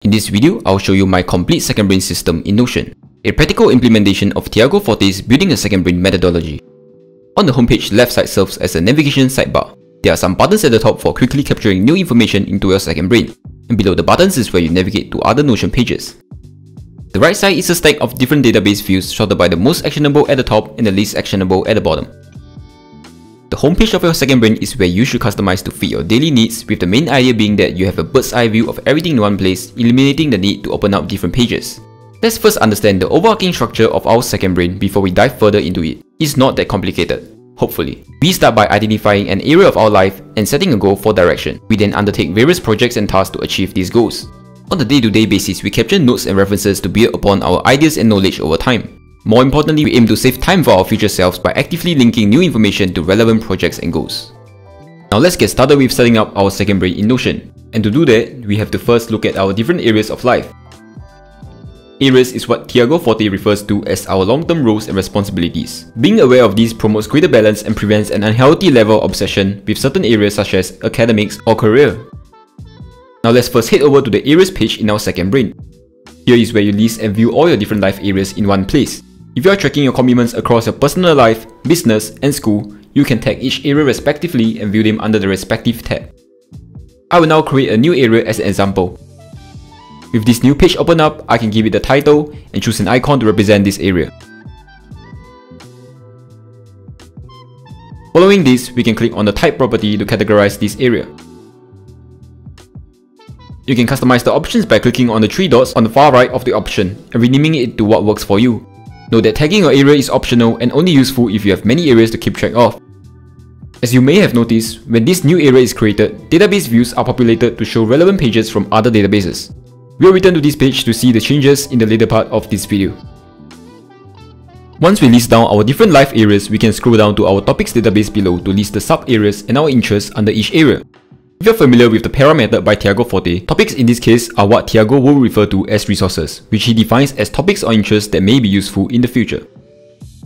In this video, I'll show you my complete second brain system in Notion, a practical implementation of Tiago Forte's building a second brain methodology. On the homepage, left side serves as a navigation sidebar. There are some buttons at the top for quickly capturing new information into your second brain, and below the buttons is where you navigate to other Notion pages. The right side is a stack of different database views sorted by the most actionable at the top and the least actionable at the bottom. The homepage of your second brain is where you should customize to fit your daily needs, with the main idea being that you have a bird's eye view of everything in one place, eliminating the need to open up different pages. Let's first understand the overarching structure of our second brain before we dive further into it. It's not that complicated, hopefully. We start by identifying an area of our life and setting a goal for direction. We then undertake various projects and tasks to achieve these goals. On the day-to-day basis, we capture notes and references to build upon our ideas and knowledge over time. More importantly, we aim to save time for our future selves by actively linking new information to relevant projects and goals. Now let's get started with setting up our second brain in Notion. And to do that, we have to first look at our different areas of life. Areas is what Tiago Forte refers to as our long-term roles and responsibilities. Being aware of these promotes greater balance and prevents an unhealthy level of obsession with certain areas such as academics or career. Now let's first head over to the areas page in our second brain. Here is where you list and view all your different life areas in one place. If you are tracking your commitments across your personal life, business, and school, you can tag each area respectively and view them under the respective tab. I will now create a new area as an example. With this new page open up, I can give it a title and choose an icon to represent this area. Following this, we can click on the type property to categorize this area. You can customize the options by clicking on the three dots on the far right of the option and renaming it to what works for you. Note that tagging your area is optional and only useful if you have many areas to keep track of. As you may have noticed, when this new area is created, database views are populated to show relevant pages from other databases. We'll return to this page to see the changes in the later part of this video. Once we list down our different life areas, we can scroll down to our topics database below to list the sub-areas and our interests under each area. If you're familiar with the para method by Tiago Forte, topics in this case are what Tiago will refer to as resources, which he defines as topics or interests that may be useful in the future.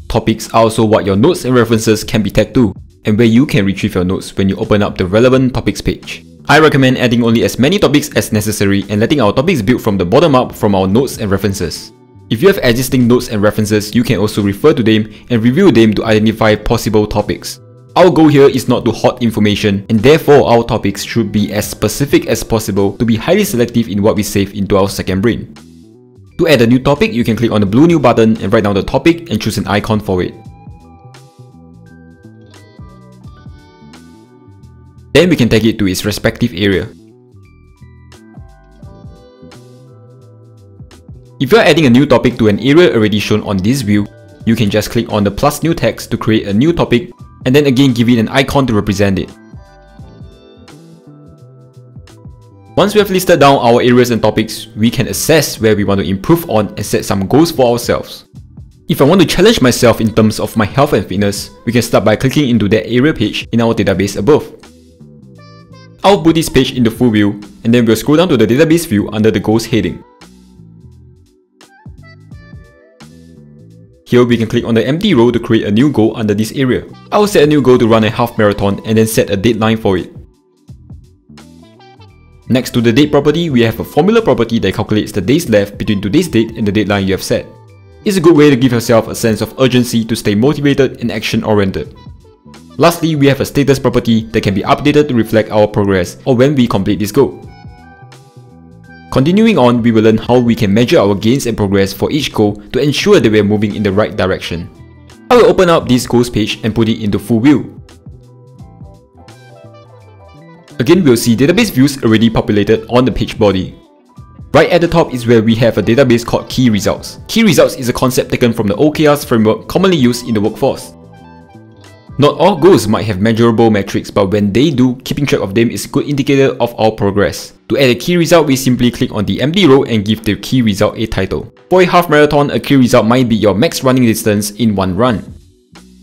Topics are also what your notes and references can be tagged to, and where you can retrieve your notes when you open up the relevant topics page. I recommend adding only as many topics as necessary and letting our topics build from the bottom up from our notes and references. If you have existing notes and references, you can also refer to them and review them to identify possible topics. Our goal here is not to hoard information, and therefore our topics should be as specific as possible to be highly selective in what we save into our second brain. To add a new topic, you can click on the blue new button and write down the topic and choose an icon for it. Then we can tag it to its respective area. If you are adding a new topic to an area already shown on this view, you can just click on the plus new text to create a new topic and then again give it an icon to represent it. Once we have listed down our areas and topics, we can assess where we want to improve on and set some goals for ourselves. If I want to challenge myself in terms of my health and fitness, we can start by clicking into that area page in our database above. I'll put this page in the full view, and then we'll scroll down to the database view under the goals heading. Here we can click on the empty row to create a new goal under this area. I will set a new goal to run a half marathon and then set a deadline for it. Next to the date property, we have a formula property that calculates the days left between today's date and the deadline you have set. It's a good way to give yourself a sense of urgency to stay motivated and action-oriented. Lastly, we have a status property that can be updated to reflect our progress or when we complete this goal. Continuing on, we will learn how we can measure our gains and progress for each goal to ensure that we are moving in the right direction. I will open up this goals page and put it into full view. Again, we'll see database views already populated on the page body. Right at the top is where we have a database called Key Results. Key Results is a concept taken from the OKRs framework commonly used in the workforce. Not all goals might have measurable metrics, but when they do, keeping track of them is a good indicator of our progress. To add a key result, we simply click on the empty row and give the key result a title. For a half marathon, a key result might be your max running distance in one run.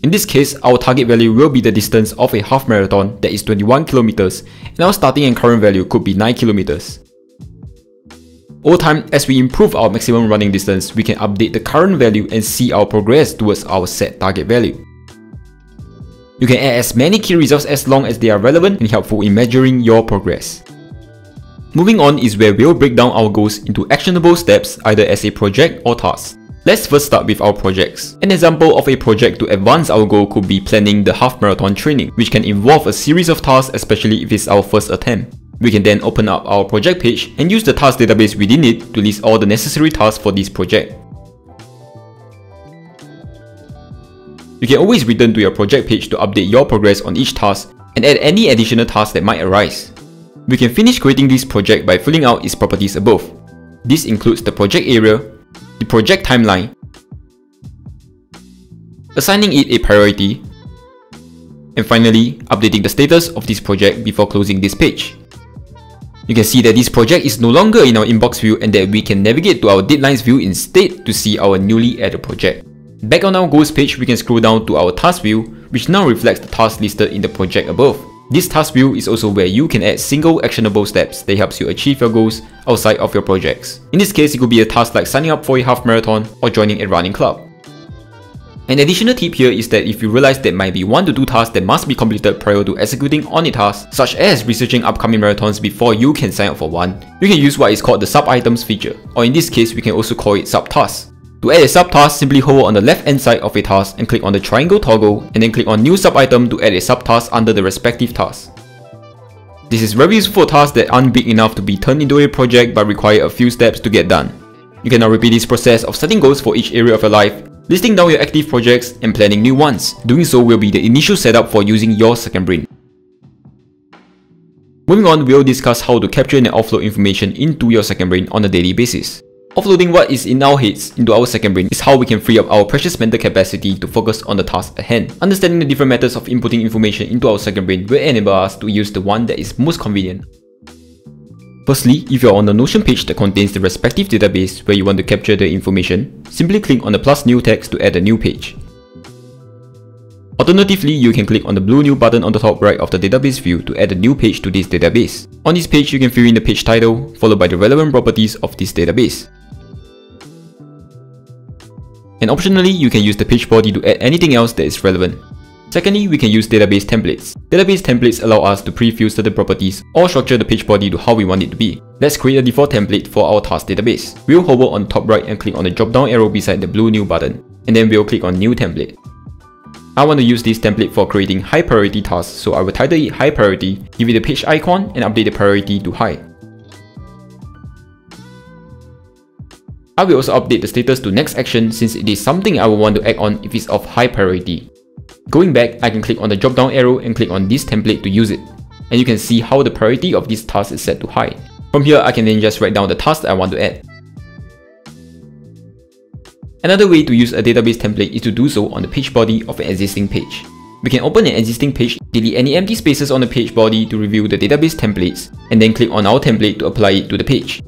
In this case, our target value will be the distance of a half marathon, that is 21 kilometers, and our starting and current value could be 9 kilometers. Over time, as we improve our maximum running distance, we can update the current value and see our progress towards our set target value. You can add as many key results as long as they are relevant and helpful in measuring your progress. Moving on is where we'll break down our goals into actionable steps either as a project or task. Let's first start with our projects. An example of a project to advance our goal could be planning the half marathon training, which can involve a series of tasks, especially if it's our first attempt. We can then open up our project page and use the task database within it to list all the necessary tasks for this project. You can always return to your project page to update your progress on each task and add any additional tasks that might arise. We can finish creating this project by filling out its properties above. This includes the project area, the project timeline, assigning it a priority, and finally, updating the status of this project before closing this page. You can see that this project is no longer in our inbox view and that we can navigate to our deadlines view instead to see our newly added project. Back on our goals page, we can scroll down to our task view, which now reflects the tasks listed in the project above. This task view is also where you can add single actionable steps that helps you achieve your goals outside of your projects. In this case, it could be a task like signing up for a half marathon or joining a running club. An additional tip here is that if you realize there might be 1 to 2 tasks that must be completed prior to executing on a task, such as researching upcoming marathons before you can sign up for one, you can use what is called the sub-items feature, or in this case we can also call it sub-tasks. To add a sub-task, simply hover on the left hand side of a task and click on the triangle toggle and then click on new sub-item to add a sub-task under the respective task. This is very useful for tasks that aren't big enough to be turned into a project but require a few steps to get done. You can now repeat this process of setting goals for each area of your life, listing down your active projects and planning new ones. Doing so will be the initial setup for using your second brain. Moving on, we'll discuss how to capture and offload information into your second brain on a daily basis. Offloading what is in our heads into our second brain is how we can free up our precious mental capacity to focus on the task at hand. Understanding the different methods of inputting information into our second brain will enable us to use the one that is most convenient. Firstly, if you're on the Notion page that contains the respective database where you want to capture the information, simply click on the plus new text to add a new page. Alternatively, you can click on the blue new button on the top right of the database view to add a new page to this database. On this page, you can fill in the page title, followed by the relevant properties of this database. And optionally, you can use the page body to add anything else that is relevant. Secondly, we can use database templates. Database templates allow us to pre-fill certain properties or structure the page body to how we want it to be. Let's create a default template for our task database. We'll hover on the top right and click on the drop down arrow beside the blue new button, and then we'll click on new template. I want to use this template for creating high priority tasks, so I will title it high priority, give it a page icon, and update the priority to high. I will also update the status to next action since it is something I will want to act on if it's of high priority. Going back, I can click on the drop down arrow and click on this template to use it. And you can see how the priority of this task is set to high. From here, I can then just write down the task that I want to add. Another way to use a database template is to do so on the page body of an existing page. We can open an existing page, delete any empty spaces on the page body to reveal the database templates, and then click on our template to apply it to the page.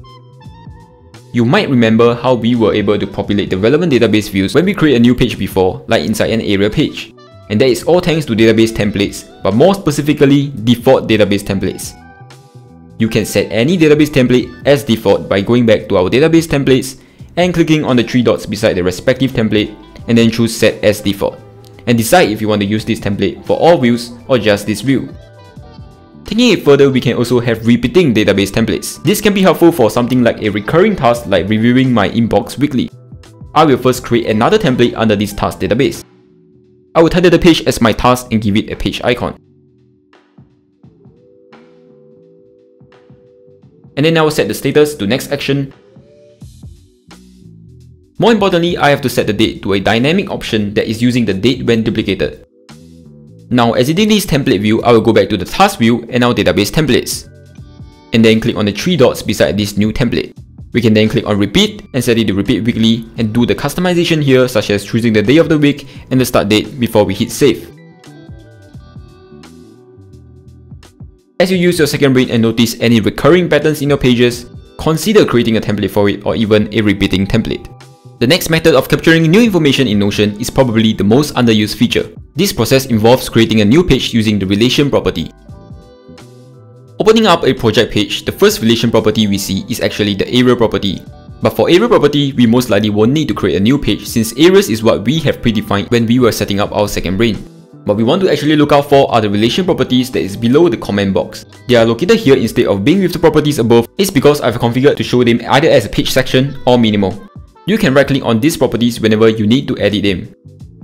You might remember how we were able to populate the relevant database views when we create a new page before, like inside an area page. And that is all thanks to database templates, but more specifically, default database templates. You can set any database template as default by going back to our database templates and clicking on the 3 dots beside the respective template and then choose set as default. And decide if you want to use this template for all views or just this view. Taking it further, we can also have repeating database templates. This can be helpful for something like a recurring task like reviewing my inbox weekly. I will first create another template under this task database. I will title the page as my task and give it a page icon. And then I will set the status to next action. More importantly, I have to set the date to a dynamic option that is using the date when duplicated. Now, exiting this template view, I will go back to the task view and our database templates. And then click on the 3 dots beside this new template. We can then click on repeat and set it to repeat weekly and do the customization here, such as choosing the day of the week and the start date before we hit save. As you use your second brain and notice any recurring patterns in your pages, consider creating a template for it or even a repeating template. The next method of capturing new information in Notion is probably the most underused feature. This process involves creating a new page using the relation property. Opening up a project page, the first relation property we see is actually the area property. But for area property, we most likely won't need to create a new page since areas is what we have predefined when we were setting up our second brain. What we want to actually look out for are the relation properties that is below the comment box. They are located here instead of being with the properties above. It's because I've configured to show them either as a page section or minimal. You can right click on these properties whenever you need to edit them.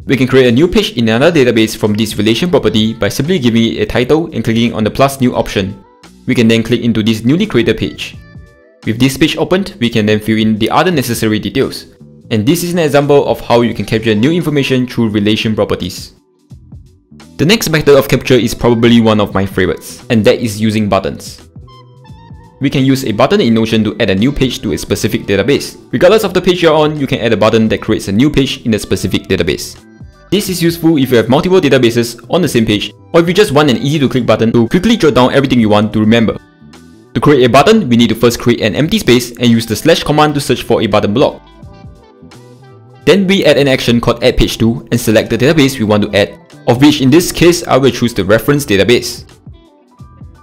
We can create a new page in another database from this relation property by simply giving it a title and clicking on the plus new option. We can then click into this newly created page. With this page opened, we can then fill in the other necessary details. And this is an example of how you can capture new information through relation properties. The next method of capture is probably one of my favorites, and that is using buttons. We can use a button in Notion to add a new page to a specific database. Regardless of the page you're on, you can add a button that creates a new page in a specific database. This is useful if you have multiple databases on the same page, or if you just want an easy to click button to quickly jot down everything you want to remember. To create a button, we need to first create an empty space and use the / command to search for a button block. Then we add an action called add page to and select the database we want to add, of which in this case I will choose the reference database.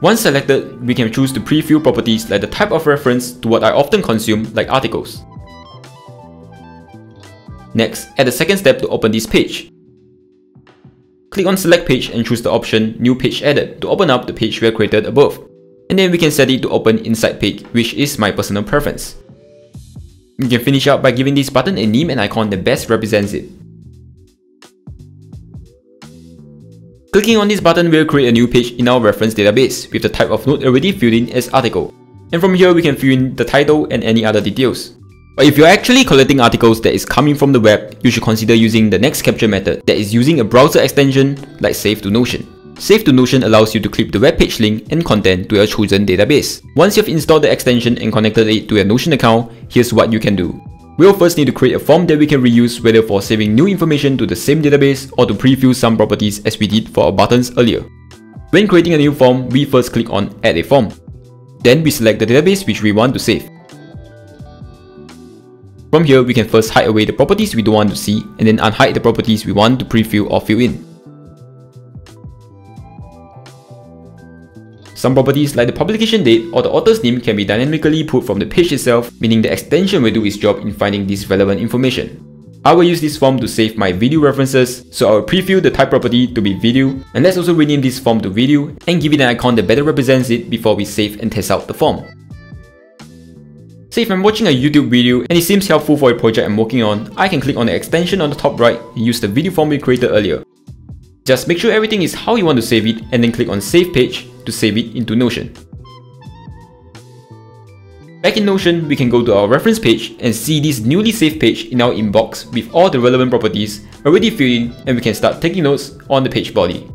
Once selected, we can choose to preview properties like the type of reference to what I often consume, like articles. Next, add a second step to open this page. Click on select page and choose the option new page added to open up the page we created above. And then we can set it to open inside page, which is my personal preference. You can finish up by giving this button a name and icon that best represents it. Clicking on this button will create a new page in our reference database with the type of note already filled in as article. And from here we can fill in the title and any other details. But if you're actually collecting articles that is coming from the web, you should consider using the next capture method that is using a browser extension like Save to Notion. Save to Notion allows you to clip the web page link and content to your chosen database. Once you've installed the extension and connected it to your Notion account, here's what you can do. We'll first need to create a form that we can reuse, whether for saving new information to the same database or to preview some properties as we did for our buttons earlier. When creating a new form, we first click on Add a Form. Then we select the database which we want to save. From here, we can first hide away the properties we don't want to see and then unhide the properties we want to preview or fill in. Some properties like the publication date or the author's name can be dynamically put from the page itself, meaning the extension will do its job in finding this relevant information. I will use this form to save my video references, so I will preview the type property to be video, and let's also rename this form to video and give it an icon that better represents it before we save and test out the form. Say if I'm watching a YouTube video and it seems helpful for a project I'm working on, I can click on the extension on the top right and use the video form we created earlier. Just make sure everything is how you want to save it and then click on Save Page to save it into Notion. Back in Notion, we can go to our reference page and see this newly saved page in our inbox with all the relevant properties already filled in, and we can start taking notes on the page body.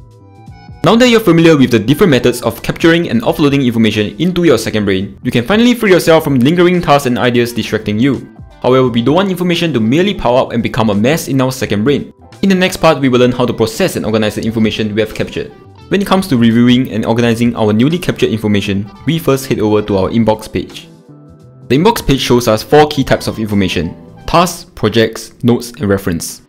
Now that you're familiar with the different methods of capturing and offloading information into your second brain, you can finally free yourself from lingering tasks and ideas distracting you. However, we don't want information to merely pile up and become a mess in our second brain. In the next part, we will learn how to process and organize the information we have captured. When it comes to reviewing and organizing our newly captured information, we first head over to our inbox page. The inbox page shows us 4 key types of information: tasks, projects, notes, and reference.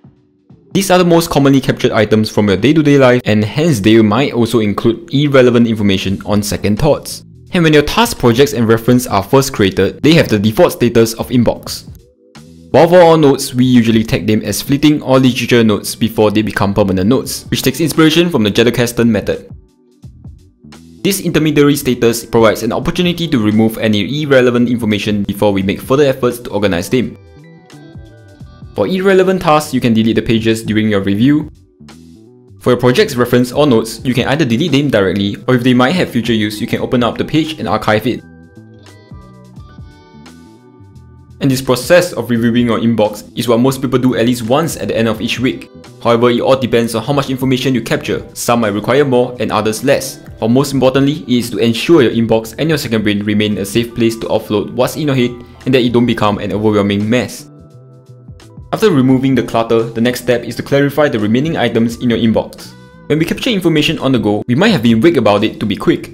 These are the most commonly captured items from your day-to-day life, and hence they might also include irrelevant information on second thoughts. And when your tasks, projects, and reference are first created, they have the default status of inbox. While for our notes, we usually tag them as fleeting or literature notes before they become permanent notes, which takes inspiration from the Jeder-Kästen method. This intermediary status provides an opportunity to remove any irrelevant information before we make further efforts to organize them. For irrelevant tasks, you can delete the pages during your review. For your project's reference or notes, you can either delete them directly, or if they might have future use, you can open up the page and archive it. And this process of reviewing your inbox is what most people do at least once at the end of each week. However, it all depends on how much information you capture. Some might require more and others less. But most importantly, it is to ensure your inbox and your second brain remain a safe place to offload what's in your head and that it don't become an overwhelming mess. After removing the clutter, the next step is to clarify the remaining items in your inbox. When we capture information on the go, we might have been vague about it to be quick.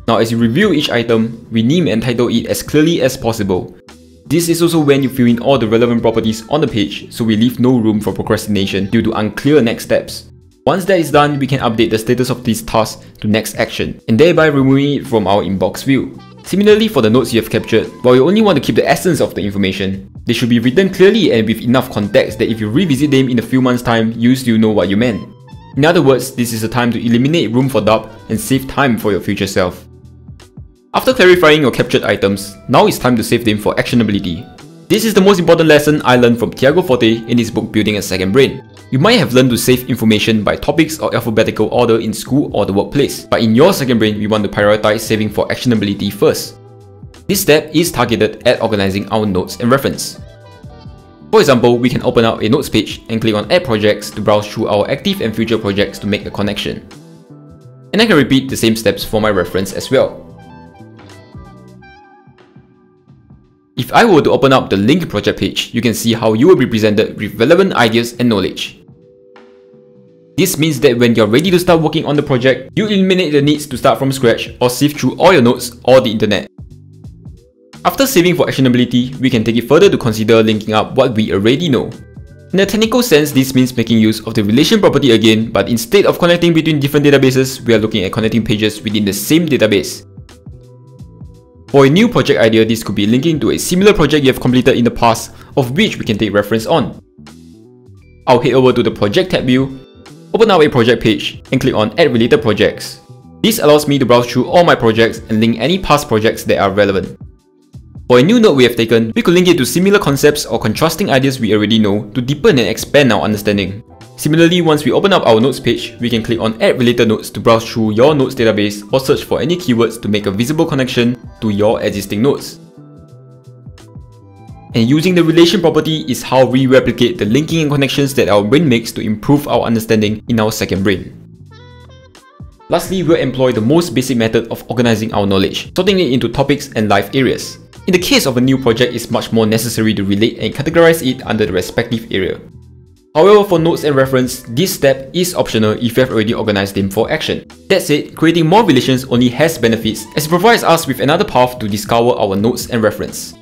Now as you review each item, rename and title it as clearly as possible. This is also when you fill in all the relevant properties on the page, so we leave no room for procrastination due to unclear next steps. Once that is done, we can update the status of this task to next action, and thereby removing it from our inbox view. Similarly, for the notes you have captured, while you only want to keep the essence of the information, they should be written clearly and with enough context that if you revisit them in a few months' time, you still know what you meant. In other words, this is a time to eliminate room for doubt and save time for your future self. After clarifying your captured items, now it's time to save them for actionability. This is the most important lesson I learned from Tiago Forte in his book Building a Second Brain. You might have learned to save information by topics or alphabetical order in school or the workplace, but in your second brain, we want to prioritize saving for actionability first. This step is targeted at organizing our notes and reference. For example, we can open up a notes page and click on Add Projects to browse through our active and future projects to make a connection. And I can repeat the same steps for my reference as well. If I were to open up the link project page, you can see how you will be presented with relevant ideas and knowledge. This means that when you're ready to start working on the project, you eliminate the needs to start from scratch or sift through all your notes or the internet. After saving for actionability, we can take it further to consider linking up what we already know. In a technical sense, this means making use of the relation property again, but instead of connecting between different databases, we are looking at connecting pages within the same database. For a new project idea, this could be linking to a similar project you have completed in the past, of which we can take reference on. I'll head over to the Project tab view, open up a project page, and click on Add Related Projects. This allows me to browse through all my projects and link any past projects that are relevant. For a new note we have taken, we could link it to similar concepts or contrasting ideas we already know to deepen and expand our understanding. Similarly, once we open up our notes page, we can click on Add Related Notes to browse through your notes database or search for any keywords to make a visible connection to your existing notes. And using the relation property is how we replicate the linking and connections that our brain makes to improve our understanding in our second brain. Lastly, we'll employ the most basic method of organizing our knowledge, sorting it into topics and life areas. In the case of a new project, it's much more necessary to relate and categorize it under the respective area. However, for notes and reference, this step is optional if you have already organized them for action. That said, creating more relations only has benefits as it provides us with another path to discover our notes and reference.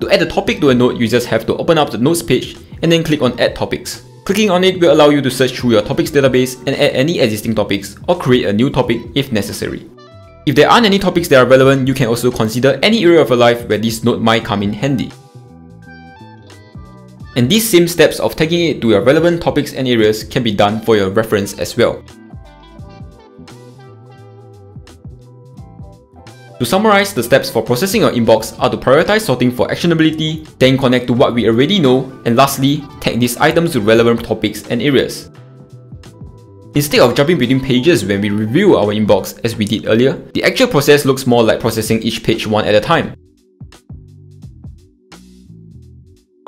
To add a topic to a note, you just have to open up the notes page and then click on Add Topics. Clicking on it will allow you to search through your topics database and add any existing topics or create a new topic if necessary. If there aren't any topics that are relevant, you can also consider any area of your life where this note might come in handy. And these same steps of taking it to your relevant topics and areas can be done for your reference as well. To summarize, the steps for processing your inbox are to prioritize sorting for actionability, then connect to what we already know, and lastly, tag these items to relevant topics and areas. Instead of jumping between pages when we review our inbox as we did earlier, the actual process looks more like processing each page one at a time.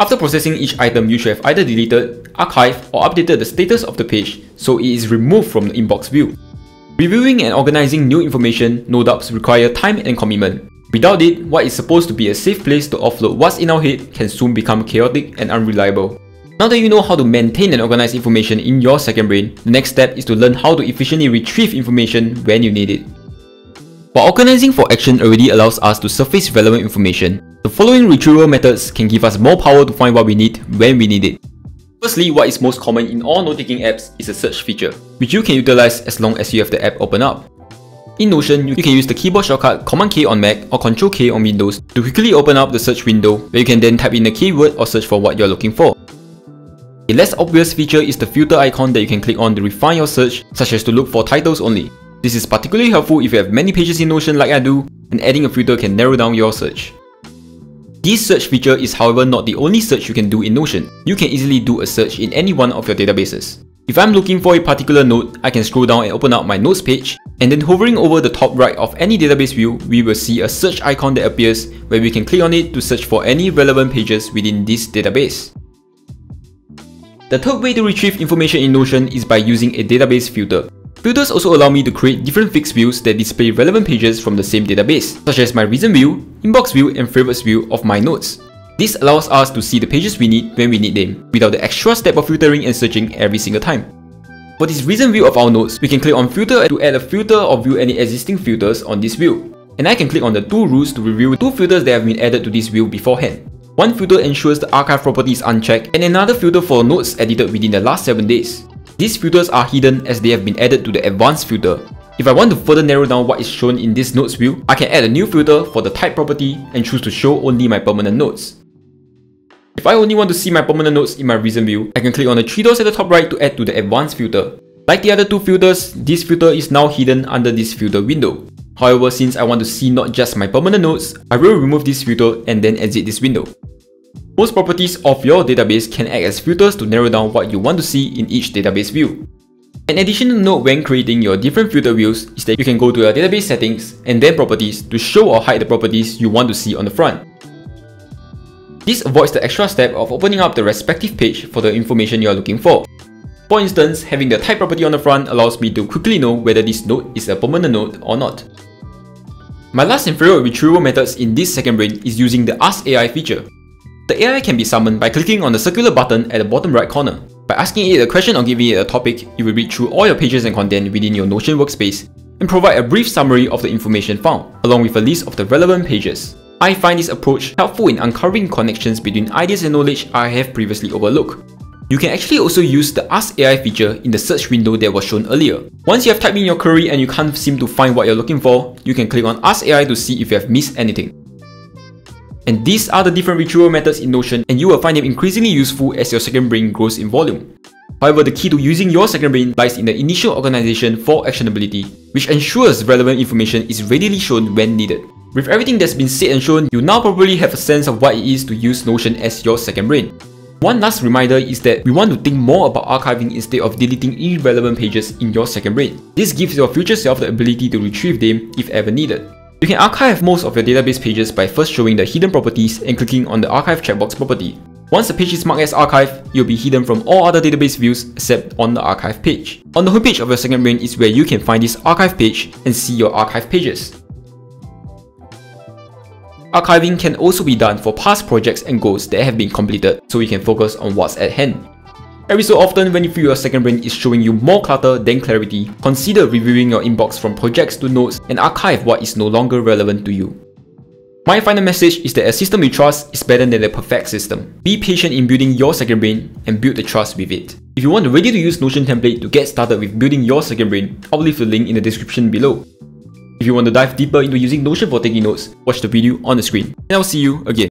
After processing each item, you should have either deleted, archived, or updated the status of the page so it is removed from the inbox view. Reviewing and organizing new information no doubt require time and commitment. Without it, what is supposed to be a safe place to offload what's in our head can soon become chaotic and unreliable. Now that you know how to maintain and organize information in your second brain, the next step is to learn how to efficiently retrieve information when you need it. While organizing for action already allows us to surface relevant information, the following retrieval methods can give us more power to find what we need when we need it. Firstly, what is most common in all note-taking apps is a search feature, which you can utilize as long as you have the app open up. In Notion, you can use the keyboard shortcut Command-K on Mac or Ctrl-K on Windows to quickly open up the search window where you can then type in a keyword or search for what you're looking for. A less obvious feature is the filter icon that you can click on to refine your search, such as to look for titles only. This is particularly helpful if you have many pages in Notion like I do, and adding a filter can narrow down your search. This search feature is however not the only search you can do in Notion. You can easily do a search in any one of your databases. If I'm looking for a particular node, I can scroll down and open up my notes page, and then hovering over the top right of any database view, we will see a search icon that appears where we can click on it to search for any relevant pages within this database. The third way to retrieve information in Notion is by using a database filter. Filters also allow me to create different fixed views that display relevant pages from the same database, such as my recent view, inbox view, and favorites view of my notes. This allows us to see the pages we need when we need them, without the extra step of filtering and searching every single time. For this recent view of our notes, we can click on Filter to add a filter or view any existing filters on this view. And I can click on the two rules to review two filters that have been added to this view beforehand. One filter ensures the archive property is unchecked, and another filter for notes edited within the last 7 days. These filters are hidden as they have been added to the advanced filter. If I want to further narrow down what is shown in this notes view, I can add a new filter for the type property and choose to show only my permanent notes. If I only want to see my permanent notes in my recent view, I can click on the 3 dots at the top right to add to the advanced filter. Like the other two filters, this filter is now hidden under this filter window. However, since I want to see not just my permanent notes, I will remove this filter and then exit this window. Most properties of your database can act as filters to narrow down what you want to see in each database view. An additional note when creating your different filter views is that you can go to your database settings and then properties to show or hide the properties you want to see on the front. This avoids the extra step of opening up the respective page for the information you are looking for. For instance, having the type property on the front allows me to quickly know whether this node is a permanent node or not. My last and favorite retrieval methods in this second brain is using the Ask AI feature. The AI can be summoned by clicking on the circular button at the bottom right corner. By asking it a question or giving it a topic, it will read through all your pages and content within your Notion workspace and provide a brief summary of the information found, along with a list of the relevant pages. I find this approach helpful in uncovering connections between ideas and knowledge I have previously overlooked. You can actually also use the Ask AI feature in the search window that was shown earlier. Once you have typed in your query and you can't seem to find what you're looking for, you can click on Ask AI to see if you have missed anything. And these are the different retrieval methods in Notion, and you will find them increasingly useful as your second brain grows in volume. However, the key to using your second brain lies in the initial organization for actionability, which ensures relevant information is readily shown when needed. With everything that's been said and shown, you now probably have a sense of what it is to use Notion as your second brain. One last reminder is that we want to think more about archiving instead of deleting irrelevant pages in your second brain. This gives your future self the ability to retrieve them if ever needed. You can archive most of your database pages by first showing the hidden properties and clicking on the archive checkbox property. Once the page is marked as archive, it will be hidden from all other database views except on the archive page. On the homepage of your second brain is where you can find this archive page and see your archive pages. Archiving can also be done for past projects and goals that have been completed, so you can focus on what's at hand. Every so often, when you feel your second brain is showing you more clutter than clarity, consider reviewing your inbox from projects to notes and archive what is no longer relevant to you. My final message is that a system you trust is better than a perfect system. Be patient in building your second brain and build the trust with it. If you want the ready-to-use Notion template to get started with building your second brain, I'll leave the link in the description below. If you want to dive deeper into using Notion for taking notes, watch the video on the screen, and I'll see you again.